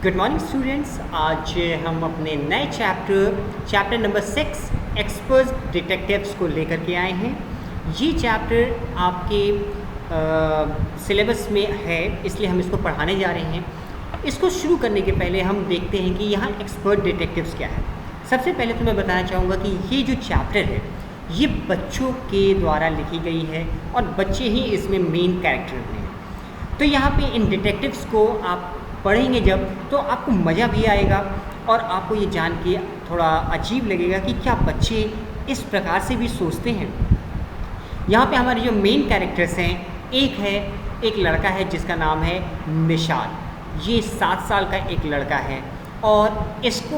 Good morning students. आज हम अपने नए चैप्टर नंबर 6 एक्सपर्ट डिटेक्टिव्स को लेकर के आए हैं। ये चैप्टर आपके सिलेबस में है, इसलिए हम इसको पढ़ाने जा रहे हैं। इसको शुरू करने के पहले हम देखते हैं कि यहाँ एक्सपर्ट डिटेक्टिव्स क्या है। सबसे पहले तो मैं बताना चाहूँगा कि ये जो चैप्टर है ये बच्चों के द्वारा लिखी गई है और बच्चे ही इसमें मेन कैरेक्टर हैं। तो यहाँ पे इन डिटेक्टिव्स को आप पढ़ेंगे जब, तो आपको मज़ा भी आएगा और आपको ये जान के थोड़ा अजीब लगेगा कि क्या बच्चे इस प्रकार से भी सोचते हैं। यहाँ पे हमारे जो मेन कैरेक्टर्स हैं, एक लड़का है जिसका नाम है निशाद। ये 7 साल का एक लड़का है और इसको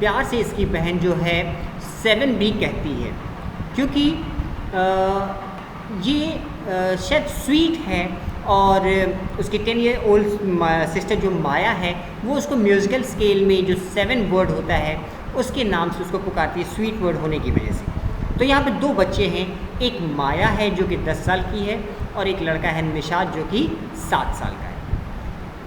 प्यार से इसकी बहन जो है 7 भी कहती है, क्योंकि ये शायद स्वीट है और उसकी 10 ईयर ओल्ड सिस्टर जो माया है वो उसको म्यूज़िकल स्केल में जो 7 वर्ड होता है उसके नाम से उसको पुकारती है, स्वीट वर्ड होने की वजह से। तो यहाँ पे 2 बच्चे हैं, एक माया है जो कि 10 साल की है और एक लड़का है निशाद जो कि 7 साल का है।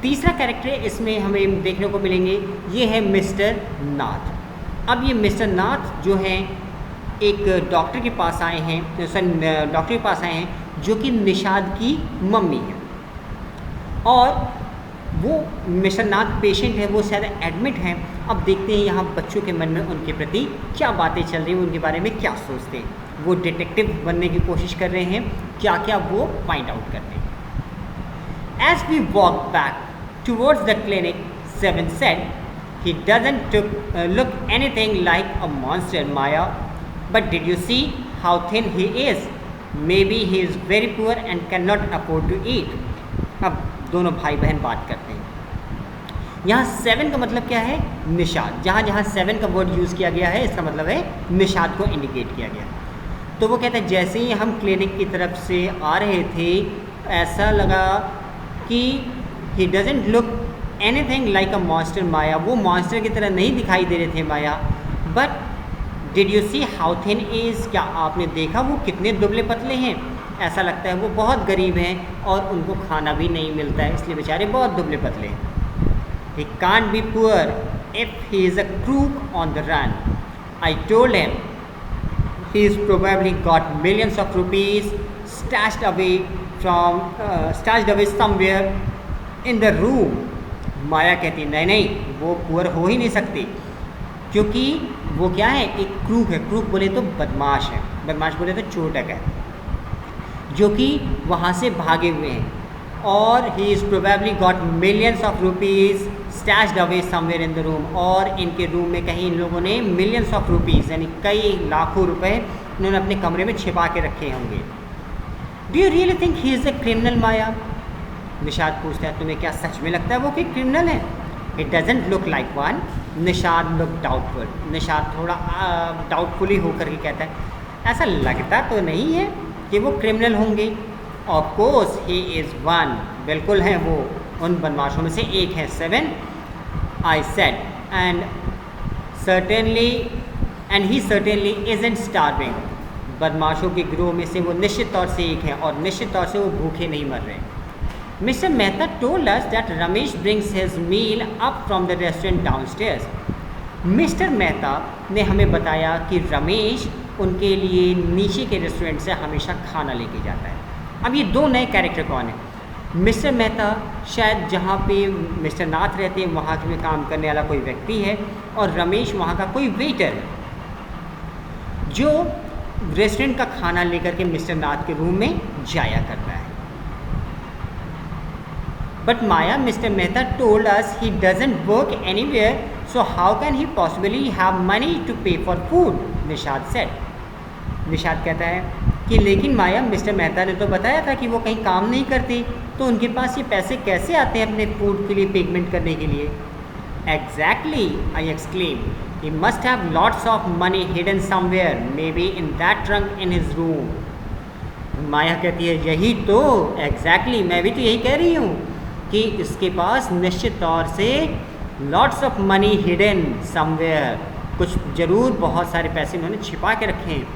तीसरा कैरेक्टर इसमें हमें देखने को मिलेंगे, ये है मिस्टर नाथ। अब ये मिस्टर नाथ जो हैं एक डॉक्टर के पास आए हैं जो कि निशाद की मम्मी है और वो मिस्टर नाथ पेशेंट है, वो शायद एडमिट हैं। अब देखते हैं यहाँ बच्चों के मन में उनके प्रति क्या बातें चल रही हैं, उनके बारे में क्या सोचते हैं। वो डिटेक्टिव बनने की कोशिश कर रहे हैं, क्या क्या वो फाइंड आउट करते हैं। As we walk back towards the clinic, 7 said, he doesn't look anything like a monster, Maya. But did you see how thin he is? Maybe he is very poor and cannot afford to eat. अब दोनों भाई बहन बात करते हैं। यहाँ 7 का मतलब क्या है? निशाद। जहाँ 7 का वर्ड यूज़ किया गया है इसका मतलब है निशाद को इंडिकेट किया गया। तो वो कहते हैं जैसे ही हम क्लिनिक की तरफ से आ रहे थे ऐसा लगा कि he doesn't look anything like a monster, माया। वो मॉन्स्टर की तरह नहीं दिखाई दे रहे थे Maya. But did you see how thin is, क्या आपने देखा वो कितने दुबले पतले हैं? ऐसा लगता है वो बहुत गरीब हैं और उनको खाना भी नहीं मिलता है, इसलिए बेचारे बहुत दुबले पतले हैं। He can't be poor if he is a crook on the run. I told him he is probably got millions of rupees stashed away somewhere in the room. Maya कहती नहीं, वो पुअर हो ही नहीं सकती, क्योंकि वो क्या है, एक क्रूक है। क्रूक बोले तो बदमाश है, बदमाश बोले तो चोटक है, जो कि वहाँ से भागे हुए हैं। और ही is probably got millions of rupees stashed away somewhere in the room. और इनके रूम में कहीं इन लोगों ने मिलियंस ऑफ रुपीज़ यानी कई लाखों रुपए इन्होंने अपने कमरे में छिपा के रखे होंगे। Do you really think he is a criminal, Maya? Nishad पूछता है तुम्हें क्या सच में लगता है वो कि क्रिमिनल है? It doesn't look like one. Nishad look doubtful. Nishad थोड़ा डाउटफुली होकर के कहता है ऐसा लगता तो नहीं है कि वो क्रिमिनल होंगे। Of course he is one, बिल्कुल हैं वो उन बदमाशों में से एक है। 7 I said and he certainly isn't starving. बदमाशों के गिरोह में से वो निश्चित तौर से एक है और निश्चित तौर से वो भूखे नहीं मर रहे। Mr. Mehta told us that Ramesh brings his meal up from the restaurant downstairs. Mr. Mehta ने हमें बताया कि रमेश उनके लिए नीचे के रेस्टोरेंट से हमेशा खाना लेके जाता है। अब ये 2 नए कैरेक्टर कौन है? मिस्टर मेहता शायद जहाँ पे मिस्टर नाथ रहते हैं वहाँ में काम करने वाला कोई व्यक्ति है और रमेश वहाँ का कोई वेटर है जो रेस्टोरेंट का खाना लेकर के मिस्टर नाथ के रूम में जाया करता है। But Maya, Mr. Mehta told us he doesn't work anywhere, so how can he possibly have money to pay for food? Nishad said. Nishad कहता है कि लेकिन माया, मिस्टर मेहता ने तो बताया था कि वो कहीं काम नहीं करती, तो उनके पास ये पैसे कैसे आते हैं अपने फूड के लिए पेमेंट करने के लिए? Exactly, I exclaimed. He must have lots of money hidden somewhere, maybe in that trunk in his room. माया कहती है यही तो, exactly, मैं भी तो यही कह रही हूँ कि इसके पास निश्चित तौर से lots of money hidden somewhere, कुछ ज़रूर बहुत सारे पैसे उन्होंने छिपा के रखे हैं।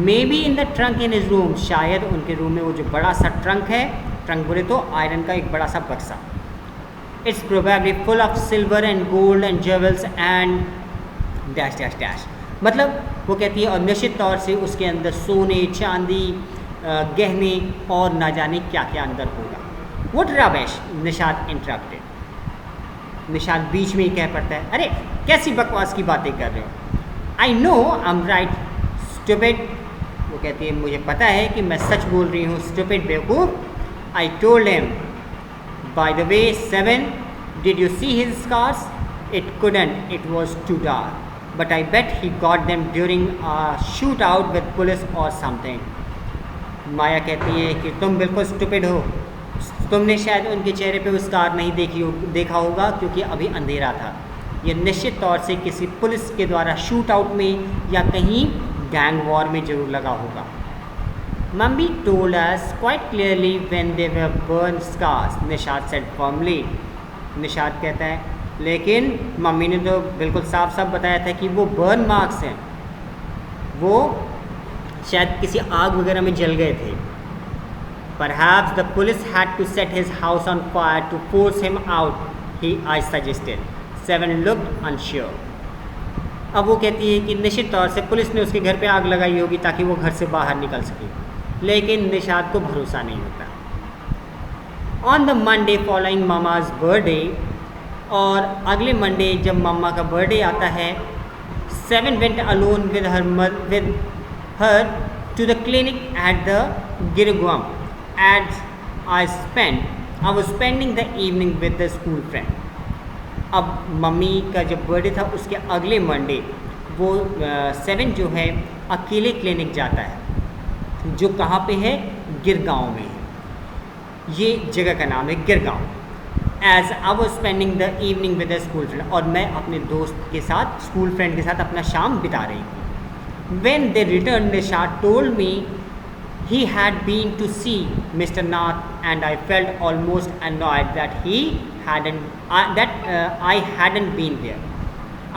May be in the trunk in his room, शायद उनके रूम में वो जो बड़ा सा ट्रंक है, ट्रंक बोले तो आयरन का एक बड़ा सा बक्सा। It's probably full of silver and gold and jewels and dash dash dash. मतलब वो कहती है और निश्चित तौर से उसके अंदर सोने चांदी गहने और ना जाने क्या क्या अंदर होगा। What rubbish! Nishad interrupted. Nishad बीच में ही कह पड़ता है, अरे कैसी बकवास की बातें कर रहे हो। I know I'm right, stupid। वो कहती है मुझे पता है कि मैं सच बोल रही हूँ, stupid बेवकूफ़। I told him, by the way, 7, did you see his scars? It couldn't, it was too dark. But I bet he got them during a shootout with police or something। माया कहती है कि तुम बिल्कुल stupid हो, तुमने शायद उनके चेहरे पे वो स्कार नहीं देखा होगा क्योंकि अभी अंधेरा था। ये निश्चित तौर से किसी पुलिस के द्वारा शूट आउट में या कहीं गैंग वॉर में ज़रूर लगा होगा। Mummy told us quite clearly when they were burn scars, Nishad said firmly. Nishad कहता है लेकिन मम्मी ने तो बिल्कुल साफ साफ बताया था कि वो बर्न मार्क्स हैं, वो शायद किसी आग वगैरह में जल गए थे। Perhaps the police had to set his house on fire to force him out, I suggested। 7 looked unsure। अब वो कहती है कि निश्चित तौर से पुलिस ने उसके घर पे आग लगाई होगी ताकि वो घर से बाहर निकल सके, लेकिन निशाद को भरोसा नहीं होता। On the Monday following mama's birthday, और अगले मंडे जब मम्मा का बर्थडे आता है, 7 went alone with her to the clinic at the Girgaum as I was spending the evening with the school friend. अब मम्मी का जब बर्थडे था उसके अगले मंडे वो 7 जो है अकेले क्लिनिक जाता है, जो कहाँ पे है, गिरगांव में है। ये जगह का नाम है Girgaon. As I was spending the evening with the school friend, और मैं अपने दोस्त के साथ, स्कूल फ्रेंड के साथ अपना शाम बिता रही थी। When they return, Nishad told me he had been to see Mr. Nath and I felt almost annoyed that I hadn't been there।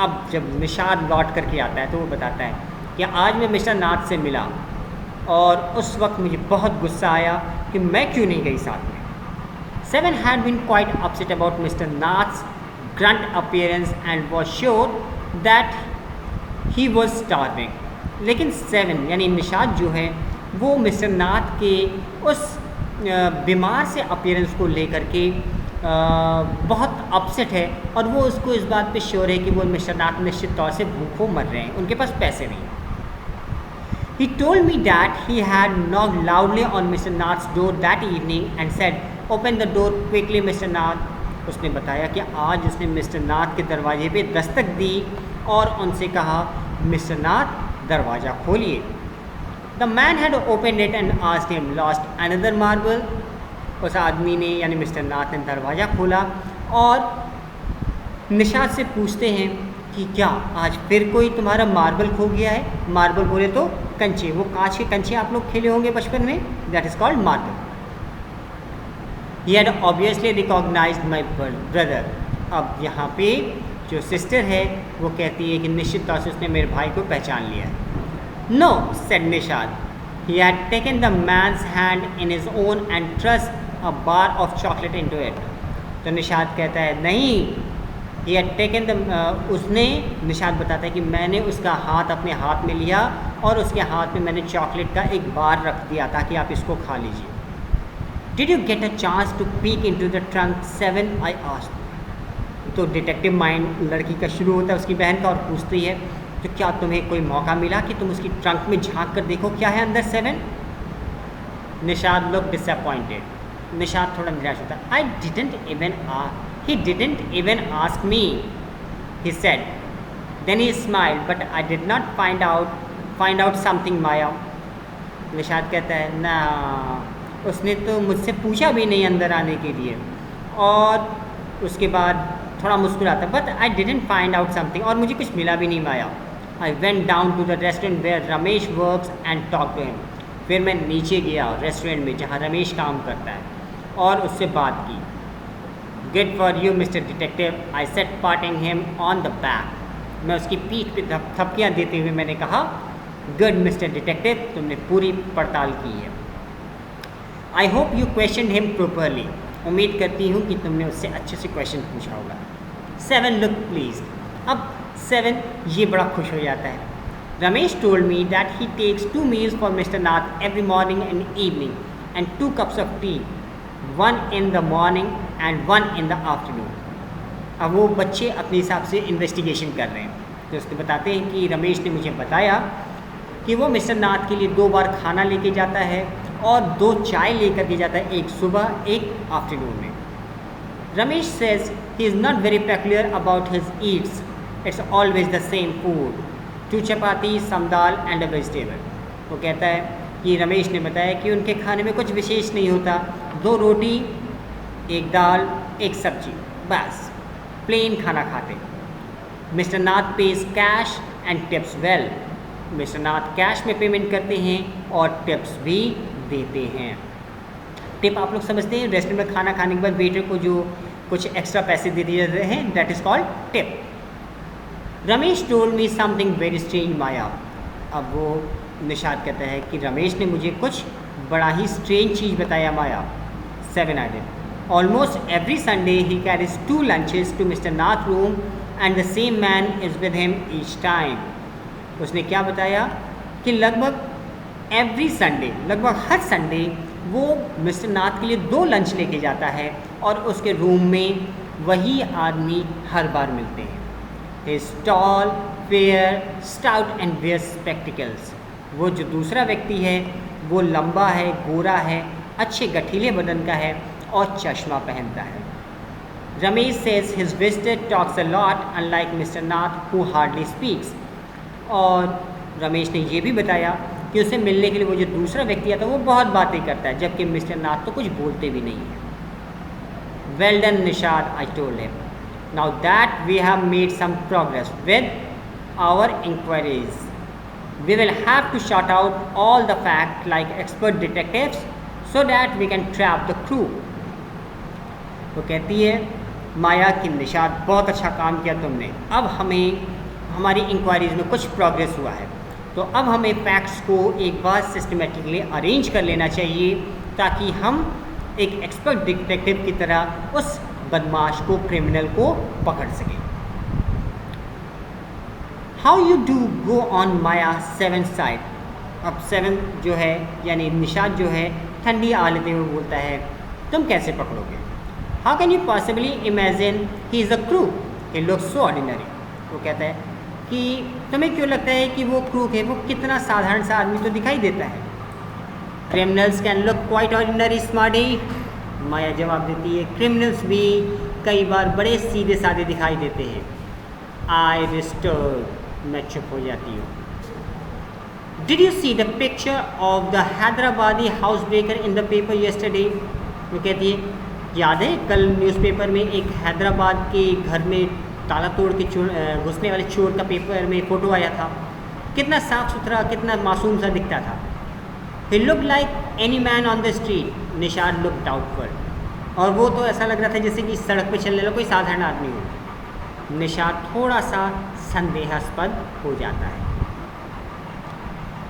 अब जब निशाद लौट करके आता है तो वो बताता है कि आज मैं मिस्टर नाथ से मिला और उस वक्त मुझे बहुत गुस्सा आया कि मैं क्यों नहीं गई साथ में। 7 had been quite upset about Mr. Nath's grunt appearance and was sure that he was starving। लेकिन 7 यानी निशाद जो है वो मिस्टर नाथ के उस बीमार से अपीयरेंस को लेकर के बहुत अपसेट है, और वो उसको इस बात पे श्योर है कि वो मिस्टर नाथ निश्चित तौर से भूखों मर रहे हैं, उनके पास पैसे नहीं। He told me that he had knocked loudly on Mr. Nath's door that evening and said, "Open the door quickly, Mr. Nath।" उसने बताया कि आज उसने मिस्टर नाथ के दरवाजे पे दस्तक दी और उनसे कहा, मिस्टर नाथ दरवाज़ा खोलिए। The man had opened it and asked him, "Lost another marble?" उस आदमी ने यानी मिस्टर नाथ ने दरवाज़ा खोला और निशाद से पूछते हैं कि क्या आज फिर कोई तुम्हारा मार्बल खो गया है। मार्बल बोले तो कंचे, वो कांच के कंचे आप लोग खेले होंगे बचपन में, that is called marble. He had obviously recognized my brother। अब यहाँ पे जो सिस्टर है वो कहती है कि निश्चित तौर से उसने मेरे भाई को पहचान लिया है। No, said Nishad। He had taken the man's hand in his own and thrust a bar of chocolate into it। तो निशाद कहता है नहीं, he had taken the उसने, निशाद बताता है कि मैंने उसका हाथ अपने हाथ में लिया और उसके हाथ में मैंने चॉकलेट का एक बार रख दिया ताकि आप इसको खा लीजिए। Did you get a chance to peek into the trunk 7? I asked। तो डिटेक्टिव माइंड लड़की का शुरू होता है, उसकी बहन का, और पूछती है तो क्या तुम्हें कोई मौका मिला कि तुम उसकी ट्रंक में झांक कर देखो क्या है अंदर 7? Nishad look disappointed. निशाद थोड़ा निराश होता है। He didn't even ask me, he said। Then he smiled, but I did not find out something, Maya। Nishad कहता है ना, उसने तो मुझसे पूछा भी नहीं अंदर आने के लिए, और उसके बाद थोड़ा मुस्कुराता, but I didn't find out something, और मुझे कुछ मिला भी नहीं Maya. I went down to the restaurant where Ramesh works and talk to him. फिर मैं नीचे गया रेस्टोरेंट में जहाँ रमेश काम करता है और उससे बात की। Good for you mister detective, I said parting him on the back. मैं उसकी पीठ पे थपकियाँ देते हुए मैंने कहा, गुड मिस्टर डिटेक्टिव, तुमने पूरी पड़ताल की है। I hope you question him properly. उम्मीद करती हूँ कि तुमने उससे अच्छे से क्वेश्चन पूछा होगा। 7 लुक प्लीज। अब 7 ये बड़ा खुश हो जाता है। Ramesh told me that he takes 2 meals for mister Nath every morning and evening and 2 cups of tea, 1 in the morning and 1 in the afternoon। अब वो बच्चे अपने हिसाब से इन्वेस्टिगेशन कर रहे हैं, तो उसको बताते हैं कि रमेश ने मुझे बताया कि वो मिस्टर नाथ के लिए 2 बार खाना लेके जाता है और 2 चाय लेकर के जाता है, एक सुबह एक आफ्टरनून में। Ramesh says he is not very peculiar about his eats, it's always the same food, 2 chapati, some dal and a vegetable. वो कहता है कि रमेश ने बताया कि उनके खाने में कुछ विशेष नहीं होता, 2 रोटी, 1 दाल, 1 सब्जी, बस प्लेन खाना खाते। Mister Nath page cache and tips well. Mister Nath cash में पेमेंट करते हैं और टिप्स भी देते हैं। टिप आप लोग समझते हैं, रेस्टोरेंट में खाना खाने के बाद वेटर को जो कुछ एक्स्ट्रा पैसे दे दिए जाते हैं, that is called tip. Ramesh told me something very strange Maya. अब वो निशाद कहता है कि रमेश ने मुझे कुछ बड़ा ही स्ट्रेंज चीज़ बताया Maya. 7 item. Almost every Sunday he carries 2 lunches to mister Nath room and the same man is with him each time. उसने क्या बताया कि लगभग एवरी संडे, लगभग हर संडे वो मिस्टर नाथ के लिए 2 लंच लेके जाता है और उसके रूम में वही आदमी हर बार मिलते हैं। He is tall, fair, stout and wear spectacles. वो जो दूसरा व्यक्ति है वो लंबा है, गोरा है, अच्छे गठीले बदन का है और चश्मा पहनता है। Ramesh says his visitor talks a lot unlike mister Nath who hardly speaks. और रमेश ने ये भी बताया कि उसे मिलने के लिए वो जो दूसरा व्यक्ति आता है वो बहुत बातें करता है, जबकि मिस्टर नाथ तो कुछ बोलते भी नहीं हैं। Well done Nishad, I told him. Now that we have made some progress with our inquiries, we will have to shout out all the facts like expert detectives so that we can trap the crew। वो कहती है माया कि निशाद बहुत अच्छा काम किया तुमने, अब हमें हमारी इंक्वायरीज में कुछ प्रोग्रेस हुआ है, तो अब हमें फैक्ट्स को एक बार सिस्टमेटिकली अरेंज कर लेना चाहिए ताकि हम एक एक्सपर्ट डिटेक्टिव की तरह उस बदमाश को, क्रिमिनल को पकड़ सकें। How you do go on Maya 7 side. अब 7 जो है यानी निशाद जो है ठंडी आ लेते हुए बोलता है तुम कैसे पकड़ोगे। How can you possibly imagine he is a crook, he looks so ordinary. वो कहता है कि तुम्हें क्यों लगता है कि वो क्रूक है, वो कितना साधारण सा आदमी तो दिखाई देता है। Criminals can look quite ordinary smarty. Maya जवाब देती है क्रिमिनल्स भी कई बार बड़े सीधे साधे दिखाई देते हैं। आई डिस्टर्ब, मैं चुप हो जाती हूँ। Did you see the picture of the Hyderabadi house breaker in the paper yesterday. वो कहती है याद है कल न्यूज़पेपर में एक हैदराबाद के घर में ताला तोड़ के घुसने वाले चोर का पेपर में फ़ोटो आया था, कितना साफ़ सुथरा, कितना मासूम सा दिखता था। He look like any man on the street. Nishad look doubtful, और वो तो ऐसा लग रहा था जैसे कि सड़क पे चलने वाला कोई साधारण आदमी हो। निशाद थोड़ा सा संदेहास्पद हो जाता है।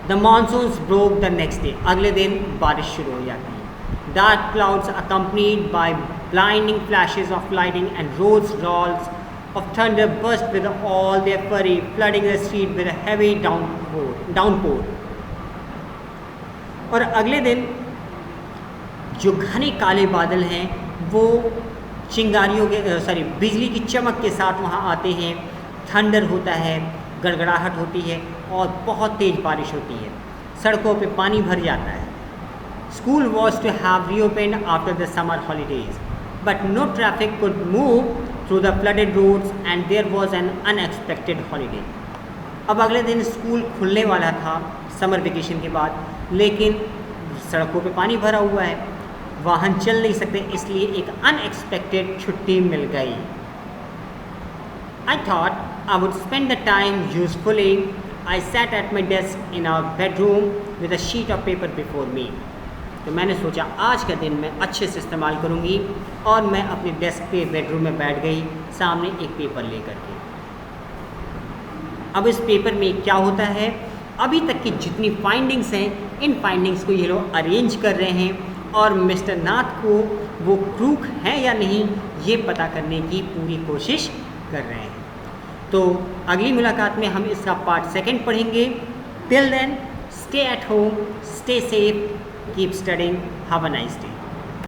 The monsoons broke the next day. अगले दिन बारिश शुरू हो जाती है। Dark clouds accompanied by blinding flashes of lighting and roads rolls of thunder burst with all their fury, flooding the street with a heavy downpour। और अगले दिन जो घने काले बादल हैं वो चिंगारियों के बिजली की चमक के साथ वहाँ आते हैं। थंडर होता है, गड़गड़ाहट होती है और बहुत तेज़ बारिश होती है। सड़कों पे पानी भर जाता है। School was to have reopened after the summer holidays, but no traffic could move through the flooded roads and there was an unexpected holiday। अब अगले दिन स्कूल खुलने वाला था समर वेकेशन के बाद, लेकिन सड़कों पे पानी भरा हुआ है, वाहन चल नहीं सकते, इसलिए एक अनएक्सपेक्टेड छुट्टी मिल गई। I thought I would spend the time usefully। I sat at my desk in our bedroom with a sheet of paper before me। तो मैंने सोचा आज का दिन मैं अच्छे से इस्तेमाल करूँगी और मैं अपने डेस्क पे बेडरूम में बैठ गई, सामने एक पेपर लेकर के। अब इस पेपर में क्या होता है, अभी तक की जितनी फाइंडिंग्स हैं इन फाइंडिंग्स को ये लोग अरेंज कर रहे हैं और मिस्टर नाथ को वो क्रूक हैं या नहीं ये पता करने की पूरी कोशिश कर रहे हैं। तो अगली मुलाकात में हम इसका पार्ट 2 पढ़ेंगे। Till then, stay at home, stay safe, keep studying, have a nice day.